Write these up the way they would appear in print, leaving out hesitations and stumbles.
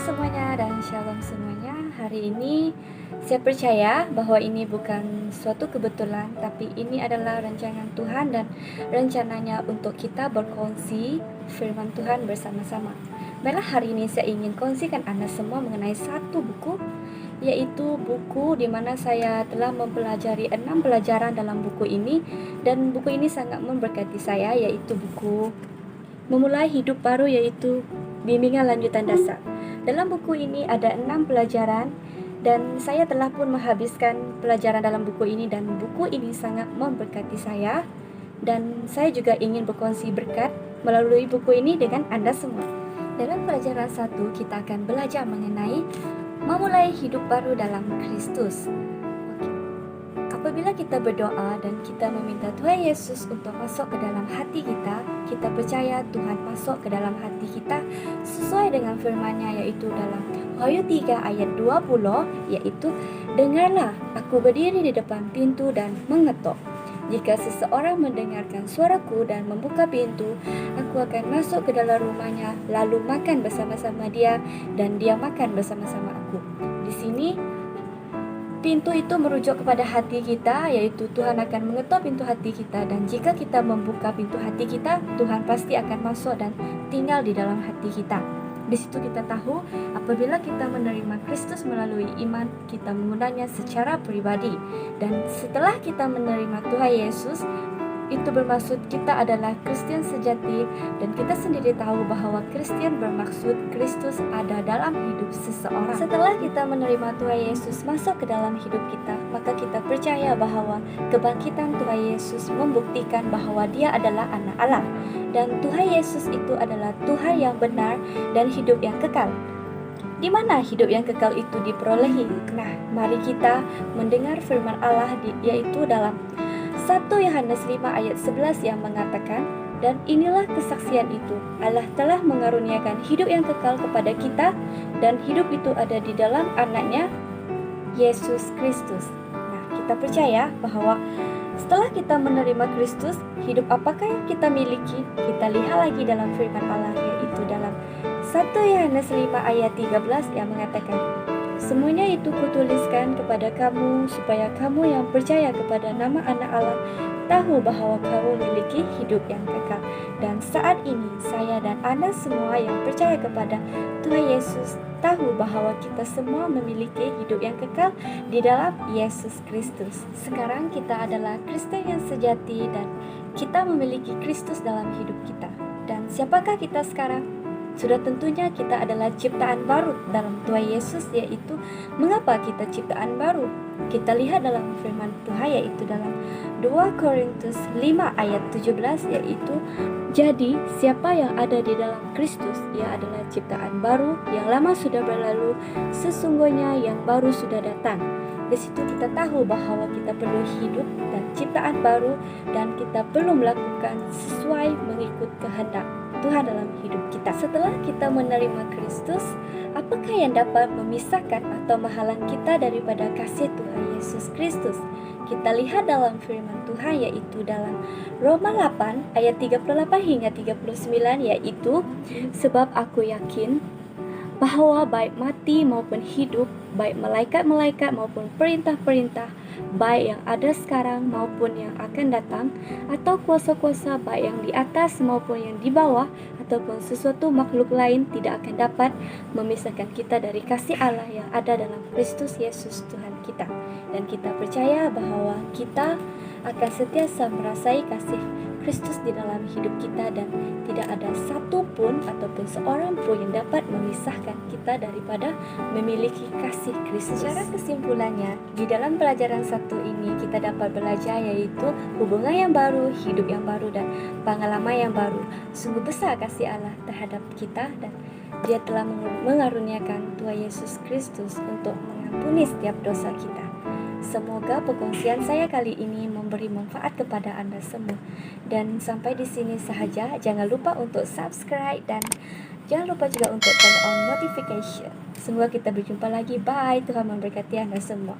semuanya dan shalom semuanya. Hari ini saya percaya bahwa ini bukan suatu kebetulan, tapi ini adalah rancangan Tuhan dan rencananya untuk kita berkongsi firman Tuhan bersama-sama. Baiklah, hari ini saya ingin kongsikan Anda semua mengenai satu buku, yaitu buku di mana saya telah mempelajari 6 pelajaran dalam buku ini, dan buku ini sangat memberkati saya, yaitu buku Memulai Hidup Baru, yaitu Bimbingan Lanjutan Dasar. Dalam buku ini ada 6 pelajaran dan saya telah pun menghabiskan pelajaran dalam buku ini, dan buku ini sangat memberkati saya, dan saya juga ingin berkongsi berkat melalui buku ini dengan Anda semua. Dalam pelajaran 1 kita akan belajar mengenai memulai hidup baru dalam Kristus. Apabila kita berdoa dan kita meminta Tuhan Yesus untuk masuk ke dalam hati kita, kita percaya Tuhan masuk ke dalam hati kita sesuai dengan firman-Nya, yaitu dalam Wahyu 3 ayat 20, yaitu, "Dengarlah, aku berdiri di depan pintu dan mengetuk. Jika seseorang mendengarkan suaraku dan membuka pintu, aku akan masuk ke dalam rumahnya, lalu makan bersama-sama dia dan dia makan bersama-sama aku." Di sini pintu itu merujuk kepada hati kita, yaitu Tuhan akan mengetuk pintu hati kita, dan jika kita membuka pintu hati kita, Tuhan pasti akan masuk dan tinggal di dalam hati kita. Di situ kita tahu apabila kita menerima Kristus melalui iman, kita menggunakannya secara pribadi, dan setelah kita menerima Tuhan Yesus, itu bermaksud kita adalah Kristen sejati, dan kita sendiri tahu bahwa Kristen bermaksud Kristus ada dalam hidup seseorang. Setelah kita menerima Tuhan Yesus masuk ke dalam hidup kita, maka kita percaya bahwa kebangkitan Tuhan Yesus membuktikan bahwa Dia adalah anak Allah, dan Tuhan Yesus itu adalah Tuhan yang benar dan hidup yang kekal. Di mana hidup yang kekal itu diperolehi? Nah, mari kita mendengar firman Allah yaitu dalam 1 Yohanes 5 ayat 11 yang mengatakan, "Dan inilah kesaksian itu, Allah telah mengaruniakan hidup yang kekal kepada kita, dan hidup itu ada di dalam anaknya, Yesus Kristus." Nah, kita percaya bahwa setelah kita menerima Kristus, hidup apakah yang kita miliki? Kita lihat lagi dalam firman Allah, yaitu dalam 1 Yohanes 5 ayat 13 yang mengatakan, "Semuanya itu kutuliskan kepada kamu, supaya kamu yang percaya kepada nama anak Allah tahu bahwa kamu memiliki hidup yang kekal. Dan saat ini saya dan Anda semua yang percaya kepada Tuhan Yesus tahu bahwa kita semua memiliki hidup yang kekal di dalam Yesus Kristus." Sekarang kita adalah Kristen yang sejati, dan kita memiliki Kristus dalam hidup kita. Dan siapakah kita sekarang? Sudah tentunya kita adalah ciptaan baru dalam Tuhan Yesus, yaitu mengapa kita ciptaan baru? Kita lihat dalam firman Tuhan, yaitu dalam 2 Korintus 5 ayat 17, yaitu, "Jadi siapa yang ada di dalam Kristus, ia adalah ciptaan baru, yang lama sudah berlalu, sesungguhnya yang baru sudah datang." Di situ kita tahu bahwa kita perlu hidup dan ciptaan baru, dan kita perlu melakukan sesuai mengikut kehendak Tuhan dalam hidup kita. Setelah kita menerima Kristus, apakah yang dapat memisahkan atau menghalang kita daripada kasih Tuhan Yesus Kristus? Kita lihat dalam firman Tuhan, yaitu dalam Roma 8 ayat 38 hingga 39, yaitu, "Sebab aku yakin bahwa baik mati maupun hidup, baik malaikat-malaikat maupun perintah-perintah, baik yang ada sekarang maupun yang akan datang, atau kuasa-kuasa baik yang di atas maupun yang di bawah, ataupun sesuatu makhluk lain, tidak akan dapat memisahkan kita dari kasih Allah yang ada dalam Kristus Yesus Tuhan kita." Dan kita percaya bahwa kita akan sentiasa merasai kasih Kristus di dalam hidup kita, dan tidak ada satu pun ataupun seorang pun yang dapat memisahkan kita daripada memiliki kasih Kristus. Secara kesimpulannya, di dalam pelajaran 1 ini kita dapat belajar yaitu hubungan yang baru, hidup yang baru, dan pengalaman yang baru. Sungguh besar kasih Allah terhadap kita, dan Dia telah mengaruniakan Tuhan Yesus Kristus untuk mengampuni setiap dosa kita. Semoga perkongsian saya kali ini memberi manfaat kepada Anda semua. Dan sampai di sini sahaja. Jangan lupa untuk subscribe, dan jangan lupa juga untuk turn on notification. Semoga kita berjumpa lagi. Bye. Tuhan memberkati Anda semua.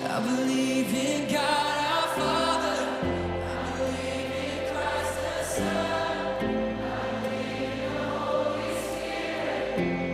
I believe in God our Father. I believe in Christ the Son. I believe in the Holy Spirit. Amen.